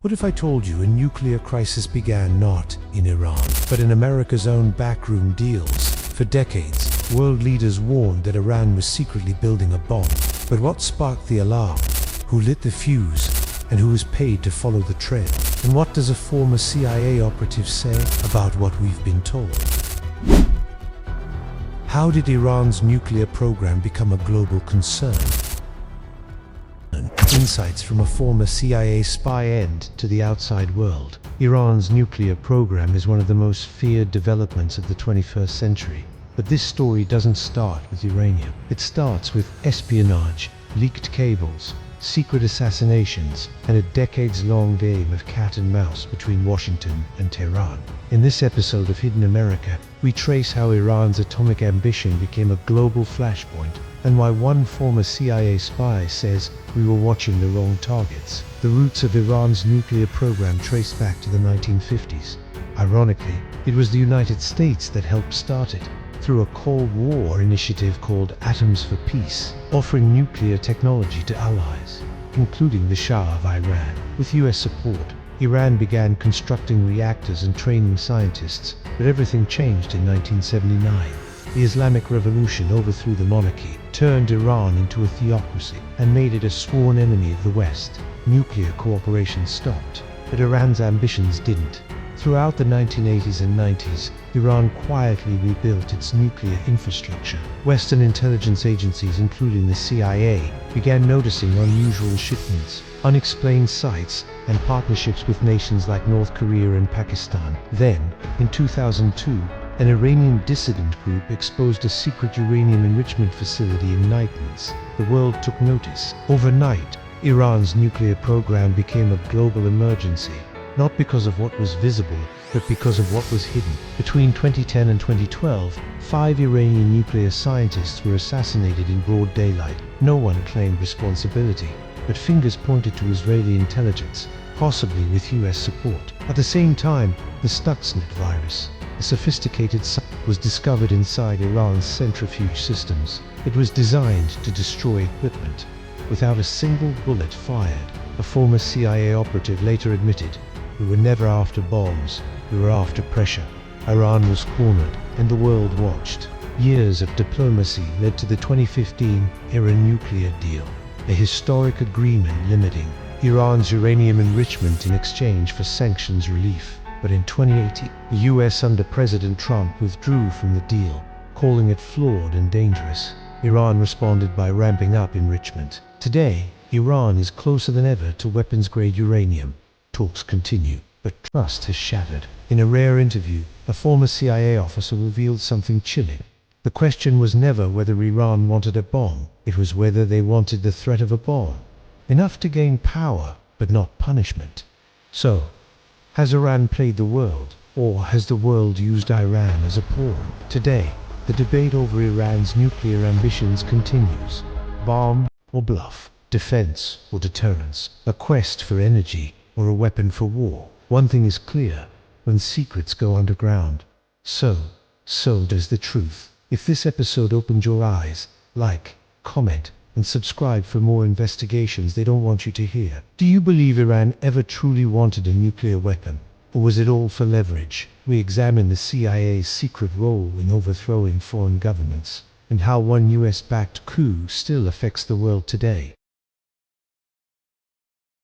What if I told you a nuclear crisis began not in Iran, but in America's own backroom deals? For decades, world leaders warned that Iran was secretly building a bomb. But what sparked the alarm? Who lit the fuse? And who was paid to follow the trail? And what does a former CIA operative say about what we've been told? How did Iran's nuclear program become a global concern? Insights from a former CIA spy end to the outside world. Iran's nuclear program is one of the most feared developments of the 21st century. But this story doesn't start with uranium. It starts with espionage, leaked cables, secret assassinations, and a decades-long game of cat and mouse between Washington and Tehran. In this episode of Hidden America, we trace how Iran's atomic ambition became a global flashpoint, and why one former CIA spy says we were watching the wrong targets. The roots of Iran's nuclear program trace back to the 1950s. Ironically, it was the United States that helped start it, through a Cold War initiative called Atoms for Peace, offering nuclear technology to allies, including the Shah of Iran. With US support, Iran began constructing reactors and training scientists, but everything changed in 1979. The Islamic Revolution overthrew the monarchy, turned Iran into a theocracy, and made it a sworn enemy of the West. Nuclear cooperation stopped, but Iran's ambitions didn't. Throughout the 1980s and 90s, Iran quietly rebuilt its nuclear infrastructure. Western intelligence agencies, including the CIA, began noticing unusual shipments, unexplained sites, and partnerships with nations like North Korea and Pakistan. Then, in 2002, an Iranian dissident group exposed a secret uranium enrichment facility in Natanz. The world took notice. Overnight, Iran's nuclear program became a global emergency. Not because of what was visible, but because of what was hidden. Between 2010 and 2012, 5 Iranian nuclear scientists were assassinated in broad daylight. No one claimed responsibility, but fingers pointed to Israeli intelligence, possibly with US support. At the same time, the Stuxnet virus, a sophisticated was discovered inside Iran's centrifuge systems. It was designed to destroy equipment, without a single bullet fired. A former CIA operative later admitted, "We were never after bombs, we were after pressure." Iran was cornered, and the world watched. Years of diplomacy led to the 2015 Iran nuclear deal, a historic agreement limiting Iran's uranium enrichment in exchange for sanctions relief. But in 2018, the US under President Trump withdrew from the deal, calling it flawed and dangerous. Iran responded by ramping up enrichment. Today, Iran is closer than ever to weapons-grade uranium. Talks continue, but trust has shattered. In a rare interview, a former CIA officer revealed something chilling. The question was never whether Iran wanted a bomb, it was whether they wanted the threat of a bomb. Enough to gain power, but not punishment. So, has Iran played the world, or has the world used Iran as a pawn? Today, the debate over Iran's nuclear ambitions continues. Bomb or bluff? Defense or deterrence? A quest for energy or a weapon for war? One thing is clear, when secrets go underground, so does the truth. If this episode opened your eyes, like, comment, and subscribe for more investigations they don't want you to hear. Do you believe Iran ever truly wanted a nuclear weapon? Or was it all for leverage? We examine the CIA's secret role in overthrowing foreign governments, and how one US-backed coup still affects the world today.